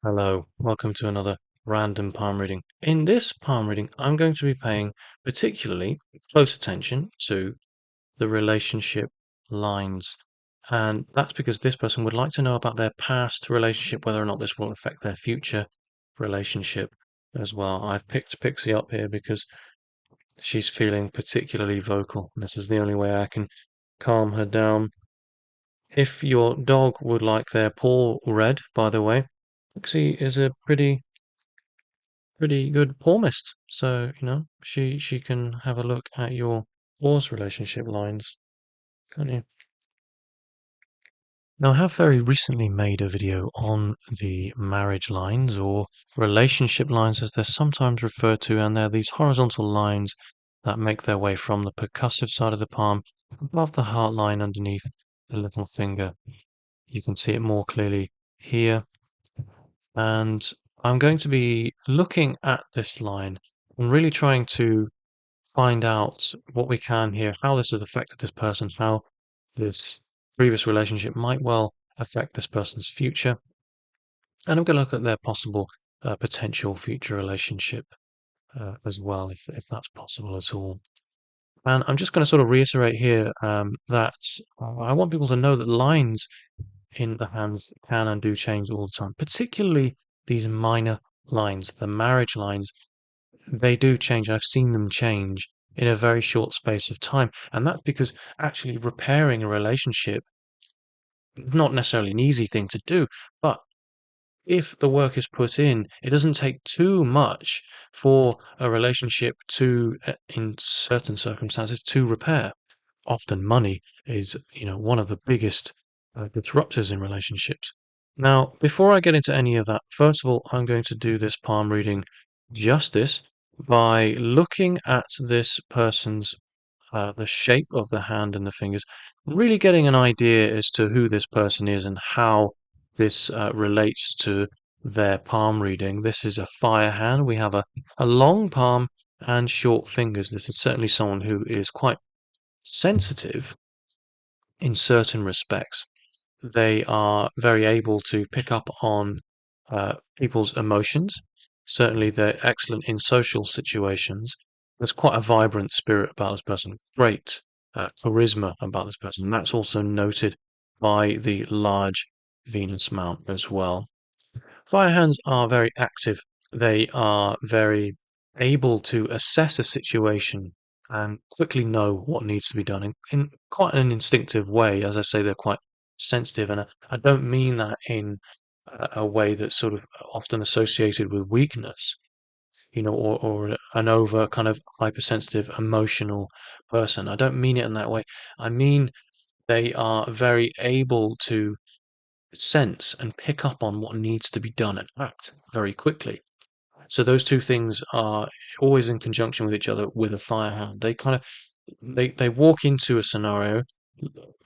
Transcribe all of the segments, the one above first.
Hello, welcome to another random palm reading. In this palm reading, I'm going to be paying particularly close attention to the relationship lines. And that's because this person would like to know about their past relationship, whether or not this will affect their future relationship as well. I've picked Pixie up here because she's feeling particularly vocal. This is the only way I can calm her down. If your dog would like their paw read, by the way, Pixie is a pretty good palmist. So, she can have a look at your horse relationship lines, can't you? Now, I have very recently made a video on the marriage lines or relationship lines as they're sometimes referred to, and they're these horizontal lines that make their way from the percussive side of the palm above the heart line underneath the little finger. You can see it more clearly here. And I'm going to be looking at this line and really trying to find out what we can here, how this has affected this person, how this previous relationship might well affect this person's future. And I'm going to look at their possible potential future relationship as well, if that's possible at all. And I'm just going to sort of reiterate here that I want people to know that lines in the hands can and do change all the time, particularly these minor lines, the marriage lines. They do change. I've seen them change in a very short space of time. And that's because actually repairing a relationship, not necessarily an easy thing to do, but if the work is put in, it doesn't take too much for a relationship to, in certain circumstances, to repair. Often money is, one of the biggest disruptors in relationships. Now, before I get into any of that, first of all, I'm going to do this palm reading justice by looking at this person's the shape of the hand and the fingers, really getting an idea as to who this person is and how this relates to their palm reading. This is a fire hand. We have a long palm and short fingers. This is certainly someone who is quite sensitive in certain respects. They are very able to pick up on people's emotions. Certainly, they're excellent in social situations. There's quite a vibrant spirit about this person, great charisma about this person. And that's also noted by the large Venus mount as well. Fire hands are very active. They are very able to assess a situation and quickly know what needs to be done in quite an instinctive way. As I say, they're quite sensitive, and I don't mean that in a way that's sort of often associated with weakness, or an over kind of hypersensitive, emotional person. I don't mean it in that way. I mean they are very able to sense and pick up on what needs to be done and act very quickly. So those two things are always in conjunction with each other with a fire hand. They kind of they walk into a scenario,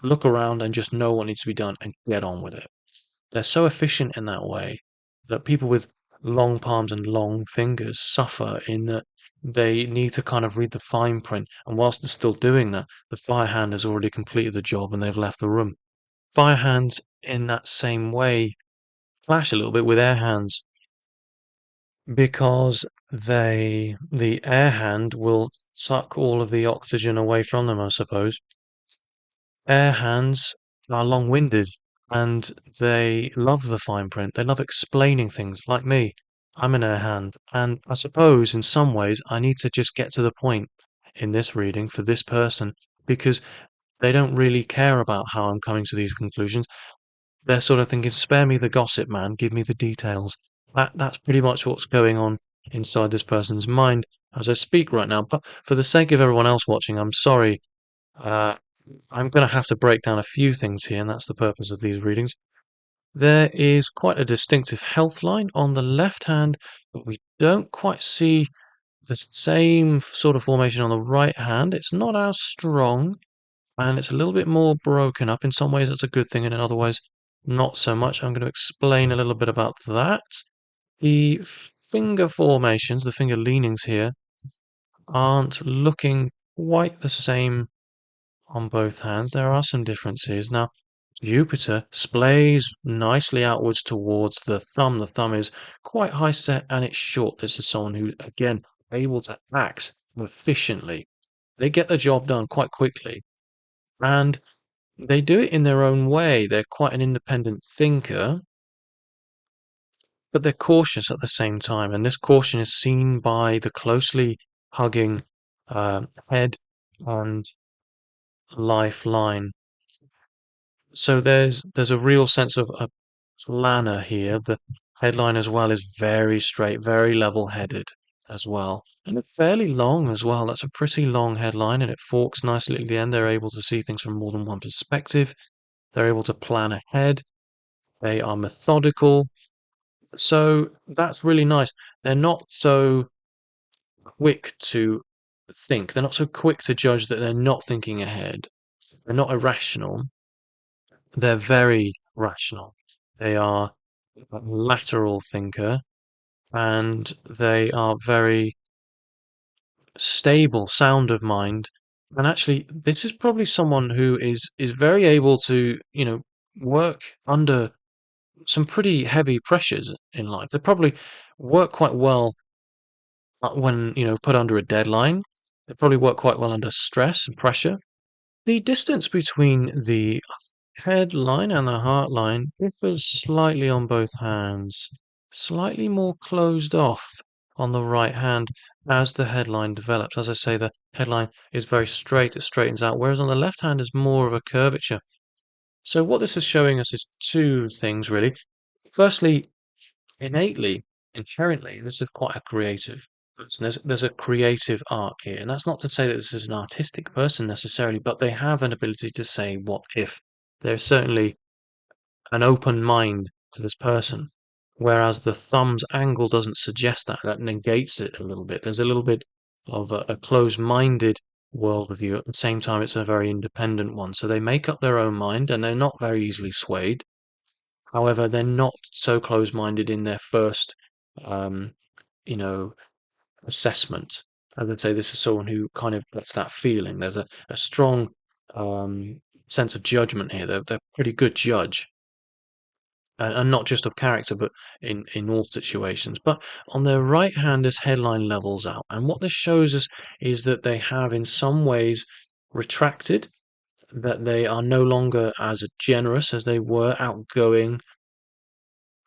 look around and just know what needs to be done and get on with it. They're so efficient in that way that people with long palms and long fingers suffer in that they need to kind of read the fine print. And whilst they're still doing that, the fire hand has already completed the job and they've left the room. Fire hands in that same way clash a little bit with air hands because the air hand will suck all of the oxygen away from them, I suppose. Air hands are long-winded and they love the fine print. They love explaining things like me. I'm an air hand, and I suppose in some ways I need to just get to the point in this reading for this person because they don't really care about how I'm coming to these conclusions. They're sort of thinking, spare me the gossip, man, give me the details. That's pretty much what's going on inside this person's mind as I speak right now. But for the sake of everyone else watching, I'm sorry. Uh, I'm going to have to break down a few things here, and that's the purpose of these readings. There is quite a distinctive health line on the left hand, but we don't quite see the same sort of formation on the right hand. It's not as strong, and it's a little bit more broken up. In some ways, that's a good thing, and in other ways, not so much. I'm going to explain a little bit about that. The finger formations, the finger leanings here, aren't looking quite the same on both hands. There are some differences. Now, Jupiter splays nicely outwards towards the thumb. The thumb is quite high set and it's short. This is someone who, again, able to act efficiently. They get the job done quite quickly, and they do it in their own way. They're quite an independent thinker, but they're cautious at the same time. And this caution is seen by the closely hugging head and lifeline. So there's a real sense of a planner here. The headline as well is very straight, very level-headed as well. And it's fairly long as well. That's a pretty long headline and it forks nicely at the end. They're able to see things from more than one perspective. They're able to plan ahead. They are methodical. So that's really nice. They're not so quick to think. They're not so quick to judge that they're not thinking ahead. They're not irrational. They're very rational. They are a lateral thinker and they are very stable, sound of mind. And actually, this is probably someone who is very able to, work under some pretty heavy pressures in life. They probably work quite well when, put under a deadline. They probably work quite well under stress and pressure. The distance between the headline and the heart line differs slightly on both hands, slightly more closed off on the right hand as the headline develops. As I say, the headline is very straight, it straightens out, whereas on the left hand is more of a curvature. So what this is showing us is two things really. Firstly, innately, inherently, this is quite a creative person. There's a creative arc here, and that's not to say that this is an artistic person necessarily, but they have an ability to say what if. There's certainly an open mind to this person, whereas the thumb's angle doesn't suggest that. That negates it a little bit. There's a little bit of a closed-minded worldview. At the same time, it's a very independent one. So they make up their own mind, and they're not very easily swayed. However, they're not so close-minded in their first, um, you know, assessment. I would say this is someone who kind of gets that feeling. There's a strong sense of judgment here. They're a pretty good judge, and not just of character, but in all situations. But on their right hand, this headline levels out, and what this shows us is that they have, in some ways, retracted. That they are no longer as generous as they were, outgoing.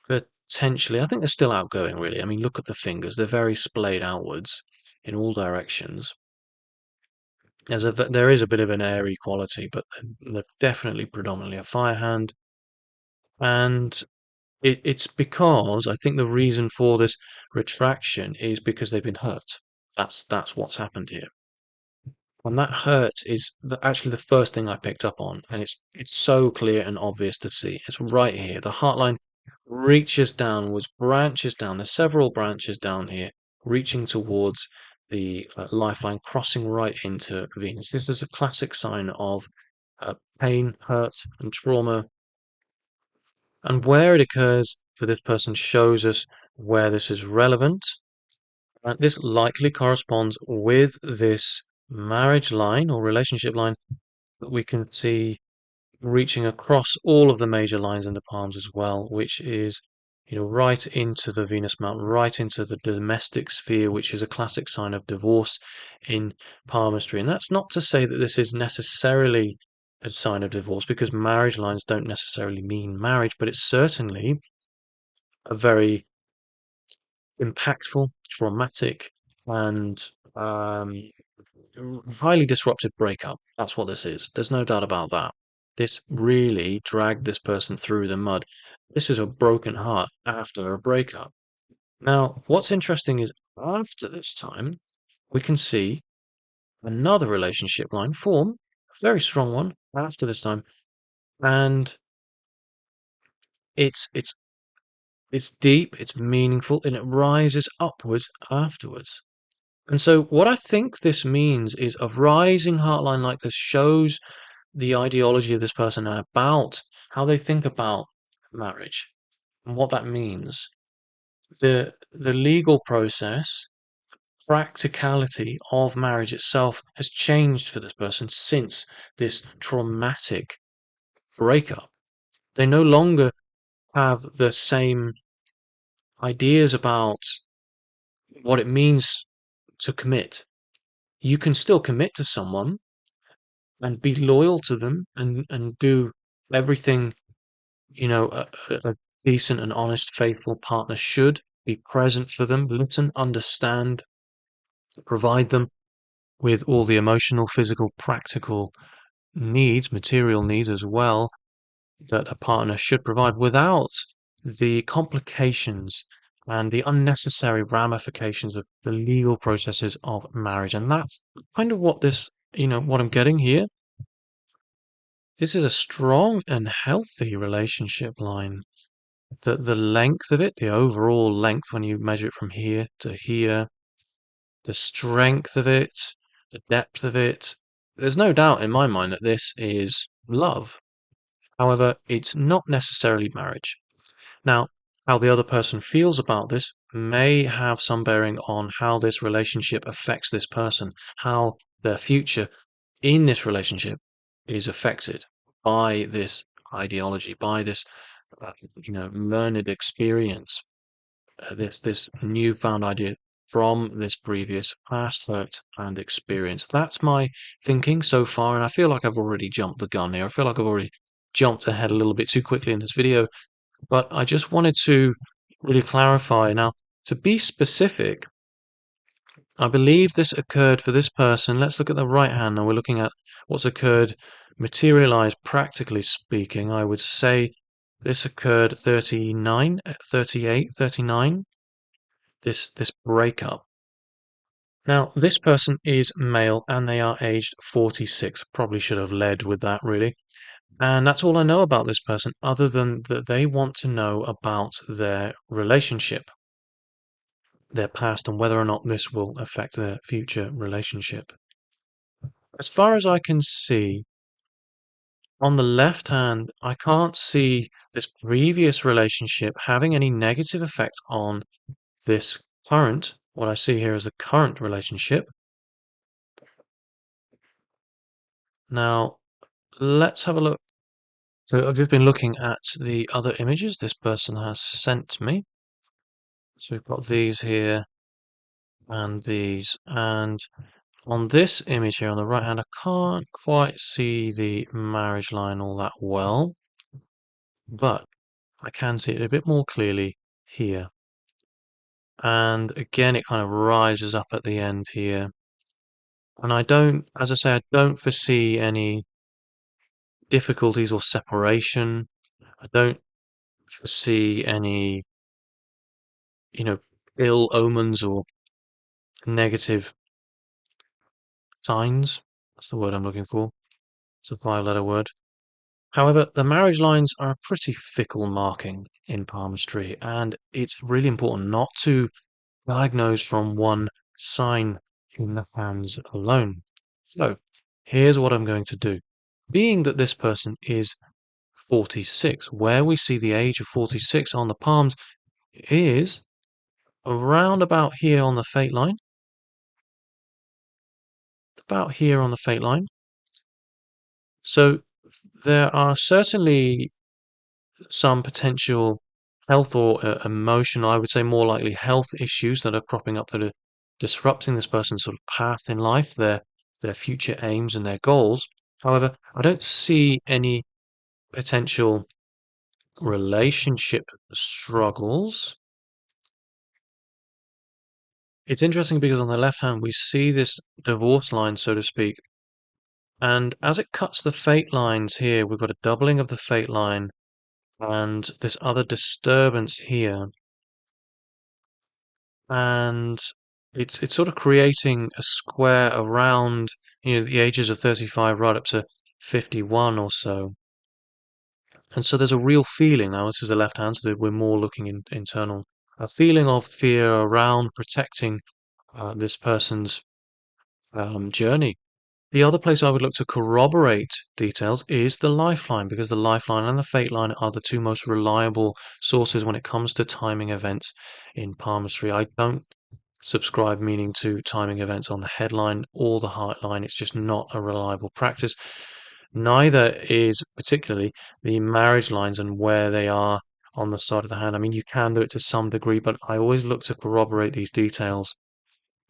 Potentially. I think they're still outgoing, really. I mean, look at the fingers. They're very splayed outwards in all directions. There is a bit of an airy quality, but they're definitely predominantly a fire hand. And it's because I think the reason for this retraction is because they've been hurt. That's what's happened here. And that hurt is actually the first thing I picked up on, and it's so clear and obvious to see. It's right here. The heartline reaches downwards, branches down. There's several branches down here, reaching towards the lifeline, crossing right into Venus. This is a classic sign of pain, hurt, and trauma. And where it occurs for this person shows us where this is relevant. And this likely corresponds with this marriage line or relationship line that we can see reaching across all of the major lines in the palms as well, which is, right into the Venus mountain, right into the domestic sphere, which is a classic sign of divorce in palmistry. And that's not to say that this is necessarily a sign of divorce, because marriage lines don't necessarily mean marriage, but it's certainly a very impactful, traumatic, and highly disruptive breakup. That's what this is. There's no doubt about that. This really dragged this person through the mud. This is a broken heart after a breakup. Now, what's interesting is after this time, we can see another relationship line form, a very strong one after this time, and it's it's deep, it's meaningful, and it rises upwards afterwards. And so what I think this means is a rising heartline like this shows the ideology of this person and about how they think about marriage and what that means. The legal process, practicality of marriage itself has changed for this person since this traumatic breakup. They no longer have the same ideas about what it means to commit. You can still commit to someone and be loyal to them and do everything, a decent and honest, faithful partner should. Be present for them, listen, understand, provide them with all the emotional, physical, practical needs, material needs as well, that a partner should provide without the complications and the unnecessary ramifications of the legal processes of marriage. And that's kind of what what I'm getting here. This is a strong and healthy relationship line. The length of it, the overall length when you measure it from here to here, the strength of it, the depth of it, there's no doubt in my mind that this is love. However, it's not necessarily marriage. Now, how the other person feels about this may have some bearing on how this relationship affects this person, how their future in this relationship is affected by this ideology, by this, learned experience, this newfound idea from this previous past hurt and experience. That's my thinking so far, and I feel like I've already jumped the gun here. I feel like I've already jumped ahead a little bit too quickly in this video, but I just wanted to really clarify. Now, to be specific, I believe this occurred for this person. Let's look at the right hand now. We're looking at what's occurred, materialized, practically speaking. I would say this occurred 39, 38, 39, this breakup. Now, this person is male and they are aged 46. Probably should have led with that, really. And that's all I know about this person, other than that they want to know about their relationship, their past, and whether or not this will affect their future relationship. As far as I can see, on the left hand, I can't see this previous relationship having any negative effect on this current, what I see here as a current relationship. Now, let's have a look. So I've just been looking at the other images this person has sent me. So we've got these here and these. And on this image here on the right hand, I can't quite see the marriage line all that well, but I can see it a bit more clearly here. And again, it kind of rises up at the end here. And as I say, I don't foresee any difficulties or separation. I don't foresee any, you know, ill omens or negative signs. That's the word I'm looking for. It's a five-letter word. However, the marriage lines are a pretty fickle marking in palmistry, and it's really important not to diagnose from one sign in the hands alone. So, here's what I'm going to do. Being that this person is 46, where we see the age of 46 on the palms is around about here on the fate line. About here on the fate line. So there are certainly some potential health or emotional, I would say more likely health issues that are cropping up that are disrupting this person's sort of path in life, their future aims and their goals. However, I don't see any potential relationship struggles. It's interesting because on the left hand we see this divorce line, so to speak, and as it cuts the fate lines here, we've got a doubling of the fate line and this other disturbance here. And it's sort of creating a square around, the ages of 35 right up to 51 or so. And so there's a real feeling now, this is the left hand, so that we're more looking internal, a feeling of fear around protecting this person's journey. The other place I would look to corroborate details is the lifeline, because the lifeline and the fate line are the two most reliable sources when it comes to timing events in palmistry. I don't subscribe meaning to timing events on the headline or the heart line. It's just not a reliable practice. Neither is particularly the marriage lines and where they are on the side of the hand. I mean, you can do it to some degree, but I always look to corroborate these details.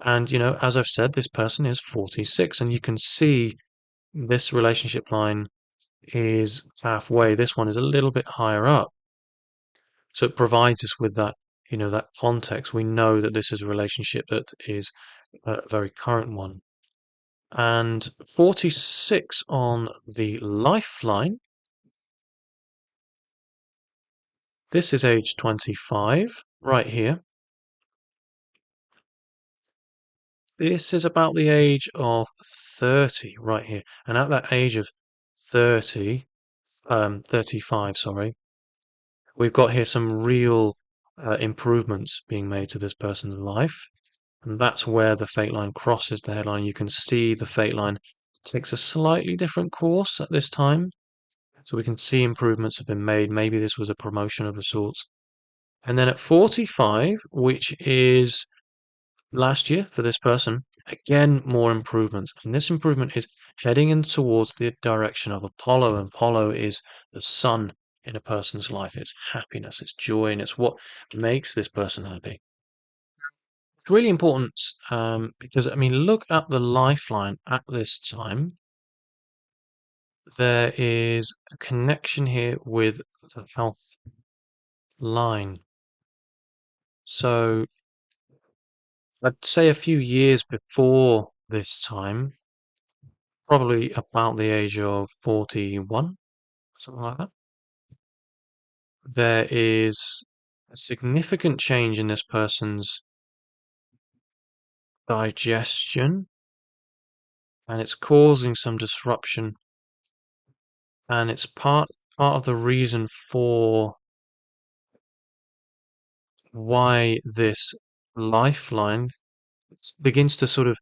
And, as I've said, this person is 46, and you can see this relationship line is halfway. This one is a little bit higher up. So it provides us with that, that context. We know that this is a relationship that is a very current one. And 46 on the lifeline. This is age 25, right here. This is about the age of 30, right here. And at that age of 30, 35, sorry, we've got here some real improvements being made to this person's life. And that's where the fate line crosses the headline. You can see the fate line takes a slightly different course at this time. So we can see improvements have been made. Maybe this was a promotion of a sort. And then at 45, which is last year for this person, again, more improvements. And this improvement is heading in towards the direction of Apollo. And Apollo is the sun in a person's life. It's happiness, it's joy, and it's what makes this person happy. It's really important because, I mean, look at the lifeline at this time. There is a connection here with the health line. So I'd say a few years before this time, probably about the age of 41, something like that, there is a significant change in this person's digestion, and it's causing some disruption, and it's part of the reason for why this lifeline begins to sort of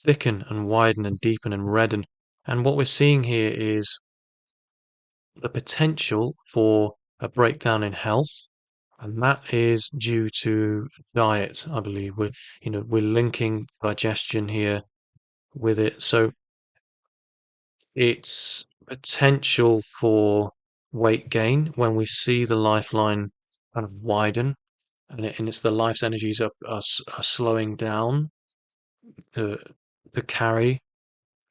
thicken and widen and deepen and redden. And what we're seeing here is the potential for a breakdown in health, and that is due to diet, I believe. We're linking digestion here with it. So it's potential for weight gain when we see the lifeline kind of widen, and it's the life's energies are slowing down to carry,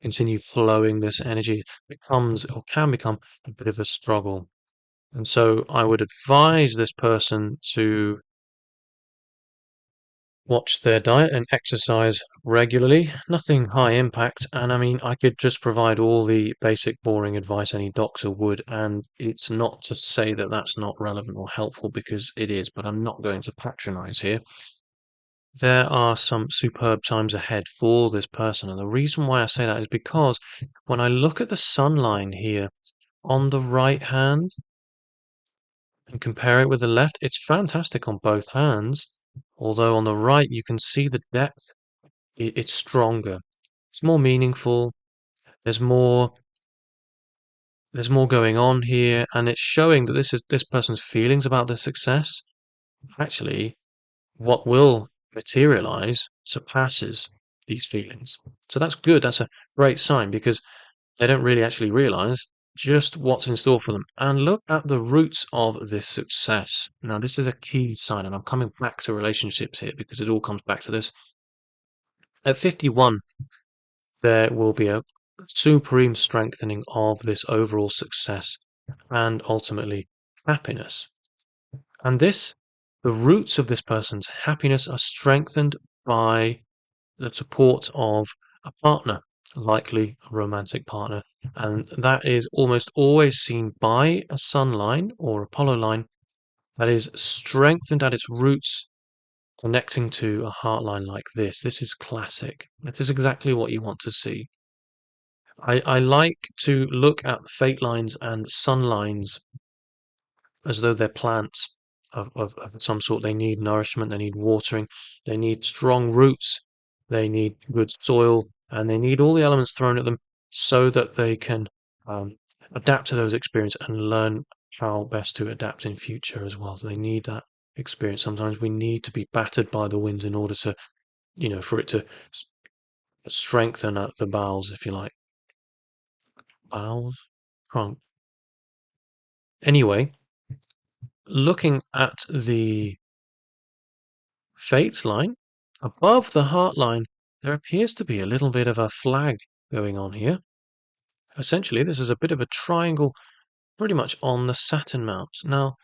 continue flowing. This energy becomes or can become a bit of a struggle. And so I would advise this person to watch their diet and exercise regularly. Nothing high impact. And I mean, I could just provide all the basic boring advice any doctor would. And it's not to say that that's not relevant or helpful, because it is, but I'm not going to patronize here. There are some superb times ahead for this person. And the reason why I say that is because when I look at the sun line here on the right hand and compare it with the left, it's fantastic on both hands. Although on the right, you can see the depth. It's stronger. It's more meaningful. There's more there's more going on here, and it's showing that this person's feelings about their success. Actually, what will materialize surpasses these feelings. So that's good. That's a great sign, because they don't really actually realize just what's in store for them. And look at the roots of this success. Now, this is a key sign, and I'm coming back to relationships here because it all comes back to this. At 51, there will be a supreme strengthening of this overall success and ultimately happiness. And the roots of this person's happiness are strengthened by the support of a partner, likely a romantic partner. And that is almost always seen by a sun line or Apollo line that is strengthened at its roots, connecting to a heart line like this. This is classic. This is exactly what you want to see. I like to look at fate lines and sun lines as though they're plants of some sort. They need nourishment, they need watering, they need strong roots, they need good soil, and they need all the elements thrown at them so that they can adapt to those experiences and learn how best to adapt in future as well. So they need that experience. Sometimes we need to be battered by the winds in order to, for it to strengthen the bowels, if you like. bowels, trunk. Anyway, looking at the Fates line, above the heart line, there appears to be a little bit of a flag going on here. Essentially, this is a bit of a triangle pretty much on the Saturn mount. Now,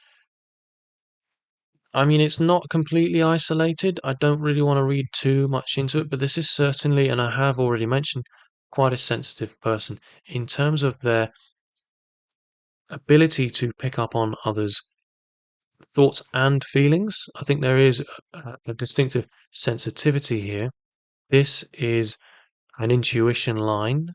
I mean, it's not completely isolated. I don't really want to read too much into it, but this is certainly, and I have already mentioned, quite a sensitive person in terms of their ability to pick up on others' thoughts and feelings. I think there is a distinctive sensitivity here. This is an intuition line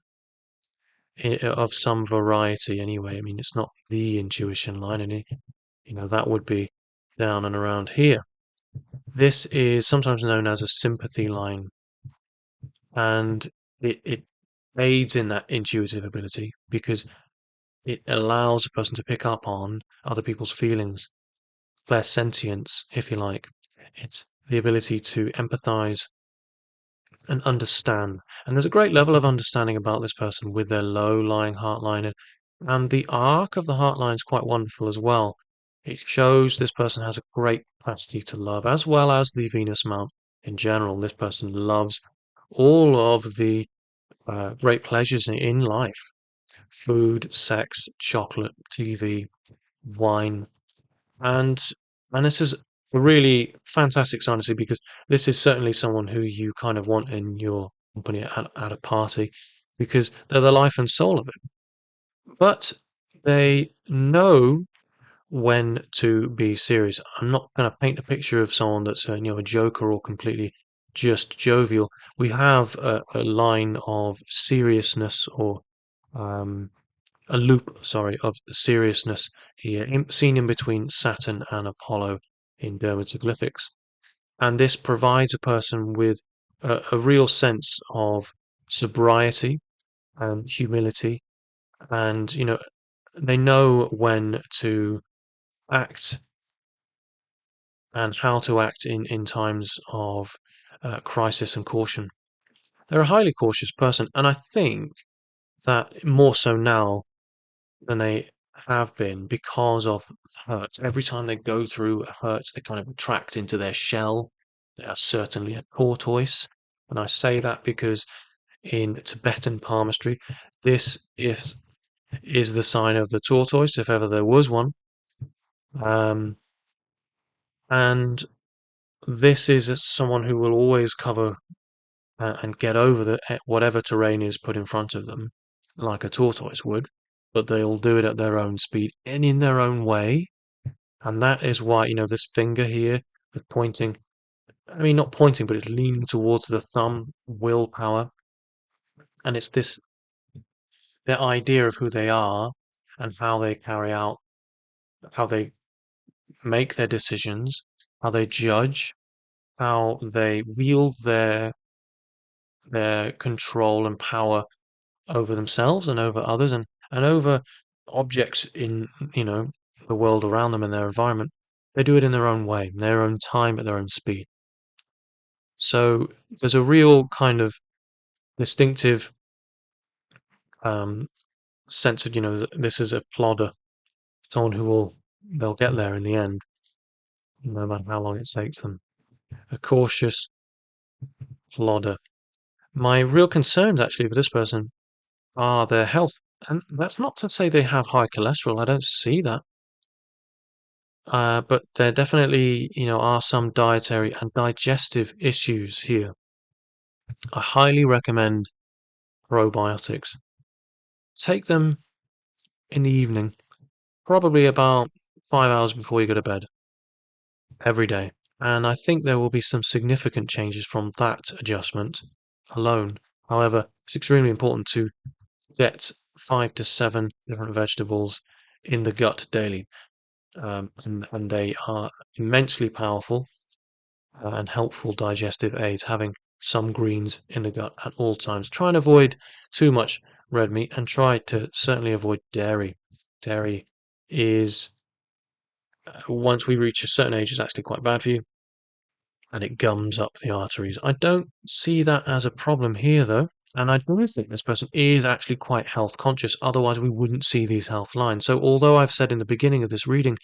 of some variety anyway. I mean, it's not the intuition line, and that would be down and around here. This is sometimes known as a sympathy line, and it aids in that intuitive ability because it allows a person to pick up on other people's feelings, clairsentience, if you like. It's the ability to empathize and understand. And there's a great level of understanding about this person with their low-lying heart line. And the arc of the heart line is quite wonderful as well. It shows this person has a great capacity to love, as well as the Venus mount in general. This person loves all of the great pleasures in life: food, sex, chocolate, TV, wine, and this is a really fantastic sign to see because this is certainly someone who you kind of want in your company at a party because they're the life and soul of it. But they know when to be serious. I'm not going to paint a picture of someone that's a joker or completely just jovial. We have a line of seriousness or um, a loop, sorry, of seriousness here, seen in between Saturn and Apollo in dermatoglyphics. And this provides a person with a real sense of sobriety and humility. And, they know when to act and how to act in times of crisis and caution. They're a highly cautious person. And I think that more so now than they have been because of hurt. Every time they go through a hurt, they kind of retract into their shell. They are certainly a tortoise. And I say that because in Tibetan palmistry, this is the sign of the tortoise, if ever there was one. Um, and this is someone who will always cover and get over whatever terrain is put in front of them, like a tortoise would, but they'll do it at their own speed and in their own way. And that is why, this finger here is pointing, I mean, not pointing, but it's leaning towards the thumb, willpower. And it's their idea of who they are and how they carry out, how they make their decisions, how they judge, how they wield their control and power over themselves and over others and over objects in, the world around them and their environment. They do it in their own way, in their own time, at their own speed. So there's a real kind of distinctive um, sense of, this is a plodder, someone they'll get there in the end, no matter how long it takes them. A cautious plodder. My real concerns actually for this person are their health. And that's not to say they have high cholesterol. I don't see that. But there definitely, are some dietary and digestive issues here. I highly recommend probiotics. Take them in the evening, probably about 5 hours before you go to bed, every day. And I think there will be some significant changes from that adjustment alone. However, it's extremely important to get 5 to 7 different vegetables in the gut daily. And they are immensely powerful and helpful digestive aids, having some greens in the gut at all times. Try and avoid too much red meat and try to certainly avoid dairy. Dairy is, once we reach a certain age, is actually quite bad for you and it gums up the arteries. I don't see that as a problem here, though. And I do think this person is actually quite health conscious. Otherwise, we wouldn't see these health lines. So although I've said in the beginning of this reading,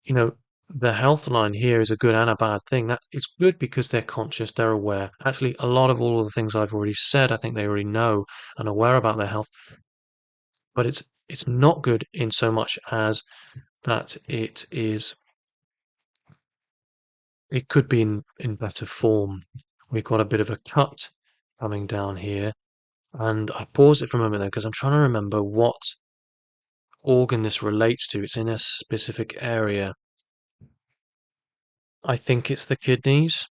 you know, the health line here is a good and a bad thing. That it's good because they're conscious, they're aware. Actually, a lot of all of the things I've already said, I think they already know and aware about their health. But it's not good in so much as that it could be in better form. We've got a bit of a cut coming down here. And I paused it for a moment there because I'm trying to remember what organ this relates to. It's in a specific area. I think it's the kidneys.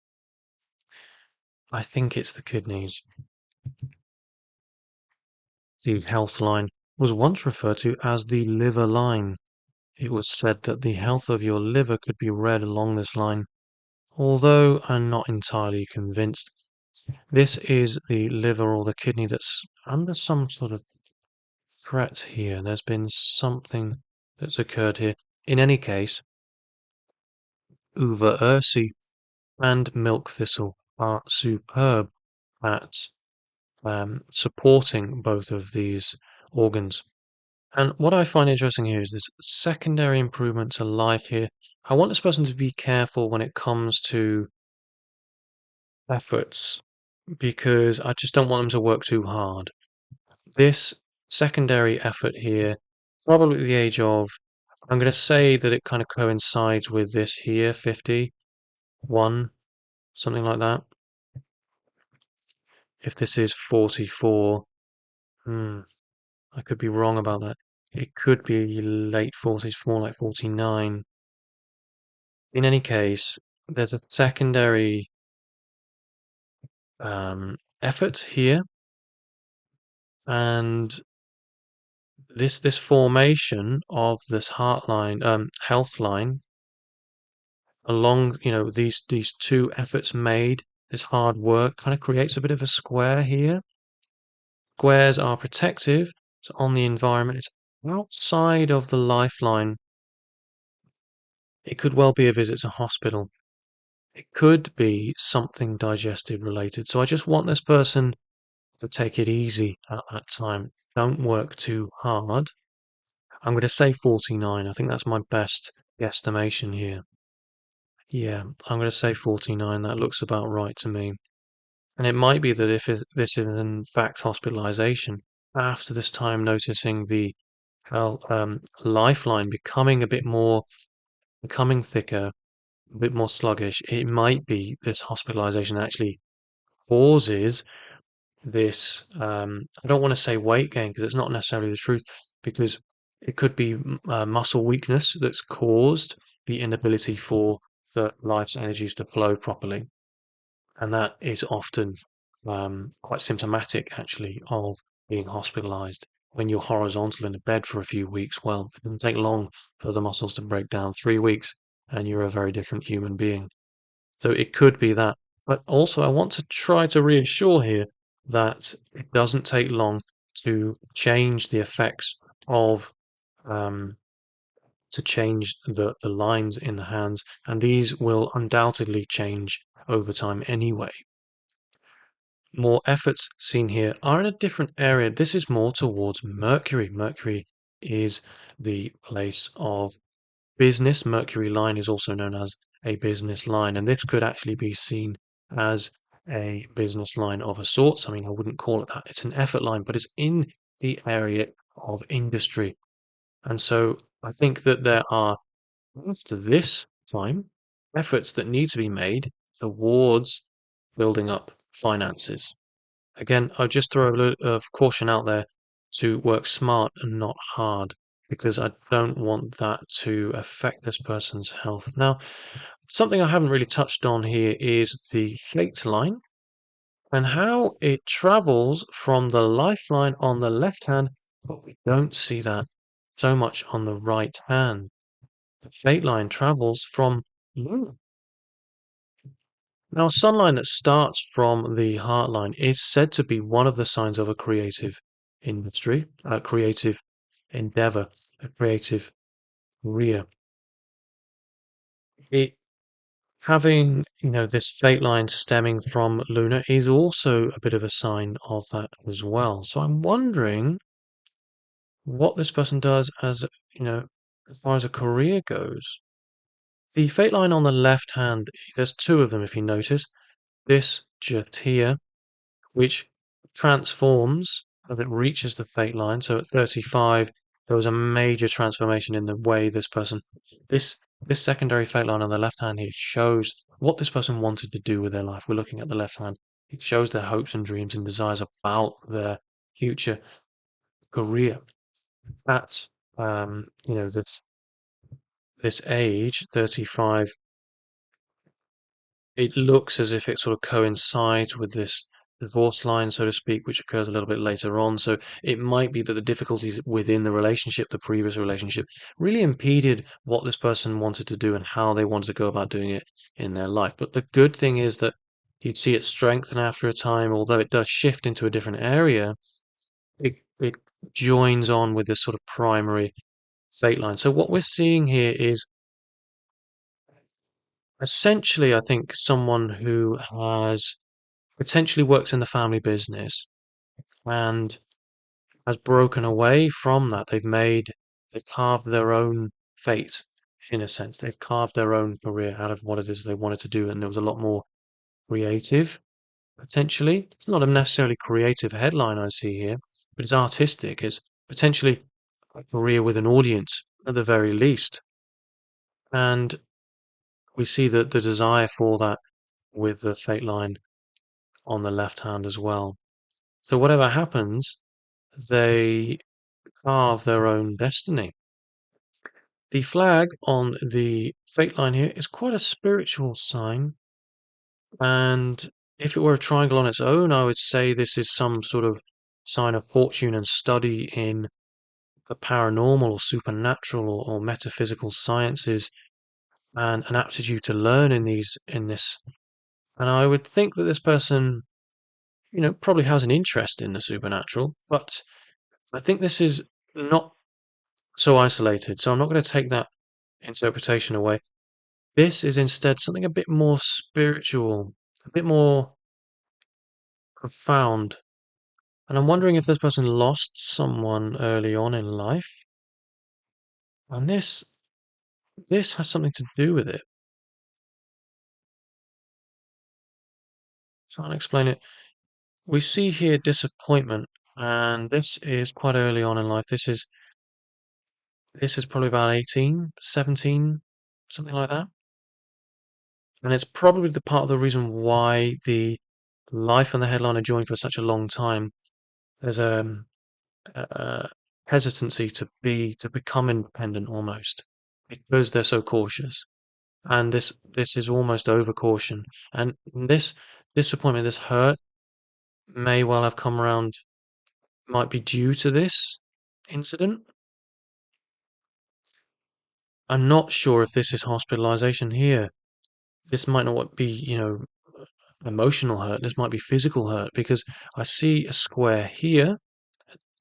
I think it's the kidneys. The health line was once referred to as the liver line. It was said that the health of your liver could be read along this line, although I'm not entirely convinced. This is the liver or the kidney that's under some sort of threat here. There's been something that's occurred here. In any case, Uva ursi and milk thistle are superb at supporting both of these organs. And what I find interesting here is this secondary improvement to life here. I want this person to be careful when it comes to efforts because I just don't want them to work too hard. This secondary effort here, probably at the age of, I'm going to say that it kind of coincides with this here, 51, something like that. If this is 44, hmm, I could be wrong about that. It could be late 40s, more like 49. In any case, there's a secondary effort here, and this formation of this heart line, health line, along these two efforts made, this hard work kind of creates a bit of a square here. Squares are protective, so on the environment, it's outside of the lifeline. It could well be a visit to hospital. It could be something digestive related. So I just want this person to take it easy at that time. Don't work too hard. I'm going to say 49. I think that's my best guesstimation here. Yeah, I'm going to say 49. That looks about right to me. And it might be that if this is in fact hospitalization, after this time noticing the lifeline becoming thicker, a bit more sluggish, it might be this hospitalization actually causes this, I don't want to say weight gain because it's not necessarily the truth, because it could be muscle weakness that's caused the inability for the life's energies to flow properly. And that is often quite symptomatic, actually, of being hospitalized. When you're horizontal in a bed for a few weeks, well, it doesn't take long for the muscles to break down. 3 weeks, and you're a very different human being. So it could be that. But also, I want to try to reassure here that it doesn't take long to change the effects of um, to change the lines in the hands, and these will undoubtedly change over time anyway. More efforts seen here are in a different area. This is more towards Mercury. Mercury is the place of business. Mercury line is also known as a business line, and this could actually be seen as a business line of a sort. I mean, I wouldn't call it that. It's an effort line, but it's in the area of industry. And so I think that there are, after this time, efforts that need to be made towards building up finances. Again, I'll just throw a little of caution out there to work smart and not hard, because I don't want that to affect this person's health. Now, something I haven't really touched on here is the fate line and how it travels from the lifeline on the left hand, but we don't see that so much on the right hand. The fate line travels from Moon. Now, a sun line that starts from the heart line is said to be one of the signs of a creative industry, a creative endeavor, a creative career. It having, this fate line stemming from Luna is also a bit of a sign of that as well. So I'm wondering what this person does as far as a career goes. The fate line on the left hand, there's two of them if you notice. This just here, which transforms as it reaches the fate line. So at 35, there was a major transformation in the way this person, this secondary fate line on the left hand here shows what this person wanted to do with their life. We're looking at the left hand. It shows their hopes and dreams and desires about their future career. At this age, 35, it looks as if it sort of coincides with this divorce line, so to speak, which occurs a little bit later on. So it might be that the difficulties within the relationship, the previous relationship, really impeded what this person wanted to do and how they wanted to go about doing it in their life. But the good thing is that you'd see it strengthen after a time, although it does shift into a different area. It joins on with this sort of primary fate line. So what we're seeing here is essentially, I think, someone who has potentially works in the family business and has broken away from that. They've carved their own fate, in a sense. They've carved their own career out of what it is they wanted to do, and there was a lot more creative, potentially. It's not a necessarily creative headline I see here, but it's artistic. It's potentially a career with an audience, at the very least. And we see that the desire for that with the fate line on the left hand as well. So whatever happens, they carve their own destiny. The flag on the fate line here is quite a spiritual sign, and if it were a triangle on its own, I would say this is some sort of sign of fortune and study in the paranormal or supernatural or metaphysical sciences and an aptitude to learn in this. And I would think that this person, probably has an interest in the supernatural, but I think this is not so isolated. So I'm not going to take that interpretation away. This is instead something a bit more spiritual, a bit more profound. And I'm wondering if this person lost someone early on in life, and this has something to do with it. Can't explain it. We see here disappointment, and this is quite early on in life. This is probably about 18, 17, something like that. And it's probably the part of the reason why the life and the headline are joined for such a long time. There's a hesitancy to become independent almost because they're so cautious. And this is almost over caution. And this disappointment, this hurt may well have come around, might be due to this incident. I'm not sure if this is hospitalization here. This might not be, emotional hurt. This might be physical hurt because I see a square here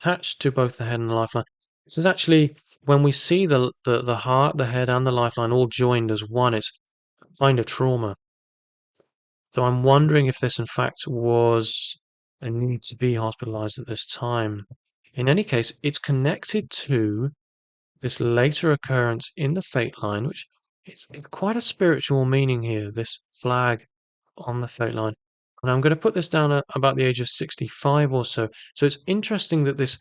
attached to both the head and the lifeline. This is actually when we see the heart, the head, and the lifeline all joined as one, it's a kind of trauma. So I'm wondering if this in fact was a need to be hospitalized at this time. In any case, it's connected to this later occurrence in the fate line, which it's quite a spiritual meaning here, this flag on the fate line. And I'm going to put this down at about the age of 65 or so. So it's interesting that this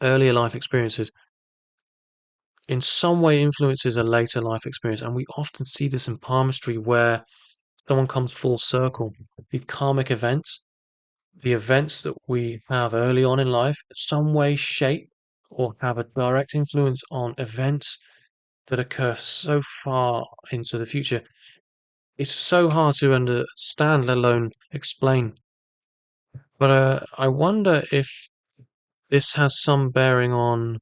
earlier life experiences in some way influences a later life experience. And we often see this in palmistry where someone comes full circle. These karmic events, the events that we have early on in life, some way shape or have a direct influence on events that occur so far into the future. It's so hard to understand, let alone explain. But I wonder if this has some bearing on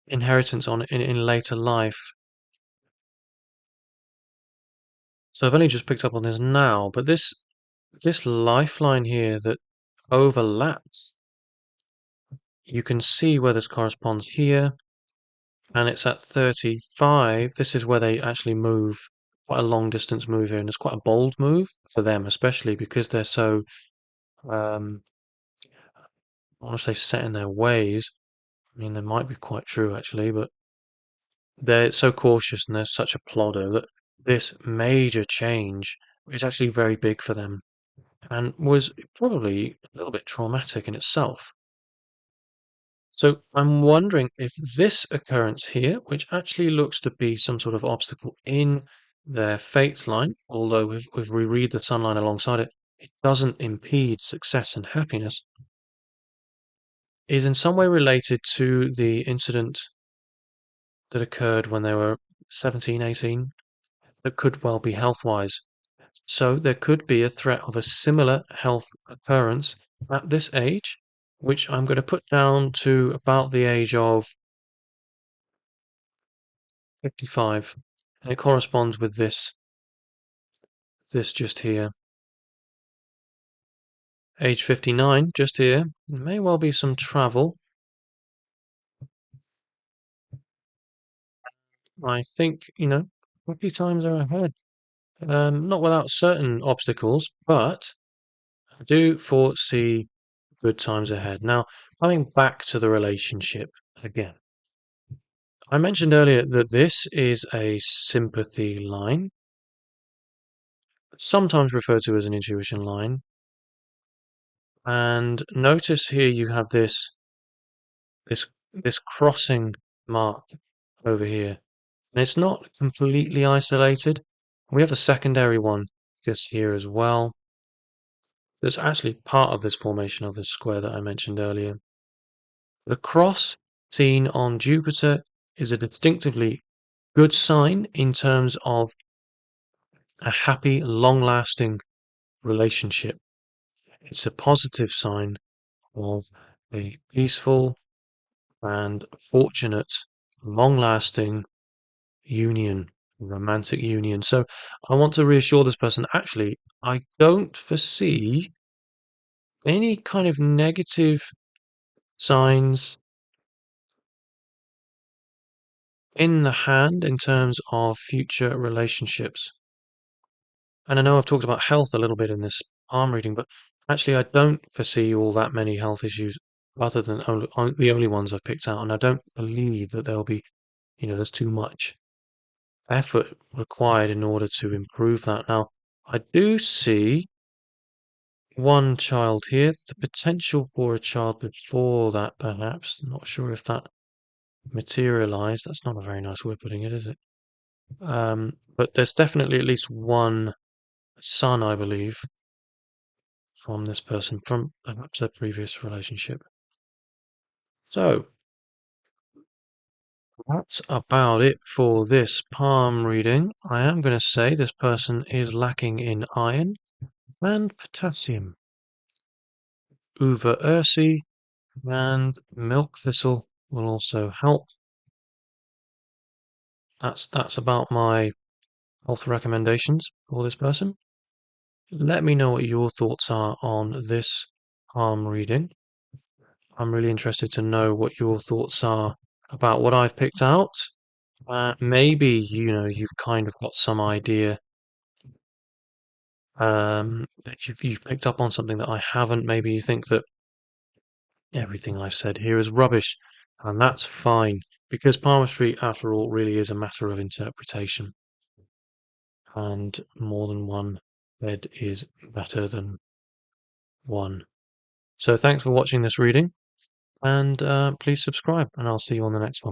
inheritance in later life. So I've only just picked up on this now, but this lifeline here that overlaps, you can see where this corresponds here and it's at 35. This is where they actually move quite a long distance move here, and it's quite a bold move for them, especially because they're so, um, I want to say set in their ways. I mean, they might be quite true actually, but they're so cautious and they're such a plodder that this major change is actually very big for them and was probably a little bit traumatic in itself. So I'm wondering if this occurrence here, which actually looks to be some sort of obstacle in their fate line, although if we read the sun line alongside it, it doesn't impede success and happiness, is in some way related to the incident that occurred when they were 17, 18, that could well be health-wise. So there could be a threat of a similar health occurrence at this age, which I'm going to put down to about the age of 55. And it corresponds with this just here. Age 59, just here. There may well be some travel. I think, happy times are ahead. Not without certain obstacles, but I do foresee good times ahead. Now, coming back to the relationship again. I mentioned earlier that this is a sympathy line, sometimes referred to as an intuition line. And notice here you have this this crossing mark over here. And it's not completely isolated. We have a secondary one just here as well. That's actually part of this formation of this square that I mentioned earlier. The cross seen on Jupiter is a distinctively good sign in terms of a happy, long-lasting relationship. It's a positive sign of a peaceful and fortunate, long-lasting union, romantic union. So I want to reassure this person, actually, I don't foresee any kind of negative signs in the hand in terms of future relationships. And I know I've talked about health a little bit in this palm reading, but actually I don't foresee all that many health issues other than the only ones I've picked out. And I don't believe that there'll be, there's too much effort required in order to improve that. Now, I do see one child here, the potential for a child before that, perhaps. Not sure if that materialized. That's not a very nice way of putting it, is it? But there's definitely at least one son, I believe, from this person, from perhaps their previous relationship. So that's about it for this palm reading. I am going to say this person is lacking in iron and potassium. Uva ursi and milk thistle will also help. That's about my health recommendations for this person. Let me know what your thoughts are on this palm reading. I'm really interested to know what your thoughts are about what I've picked out. Maybe, you've kind of got some idea, that you've picked up on something that I haven't. Maybe you think that everything I've said here is rubbish, and that's fine, because palmistry, after all, really is a matter of interpretation, and more than one bed is better than one. So thanks for watching this reading, and please subscribe, and I'll see you on the next one.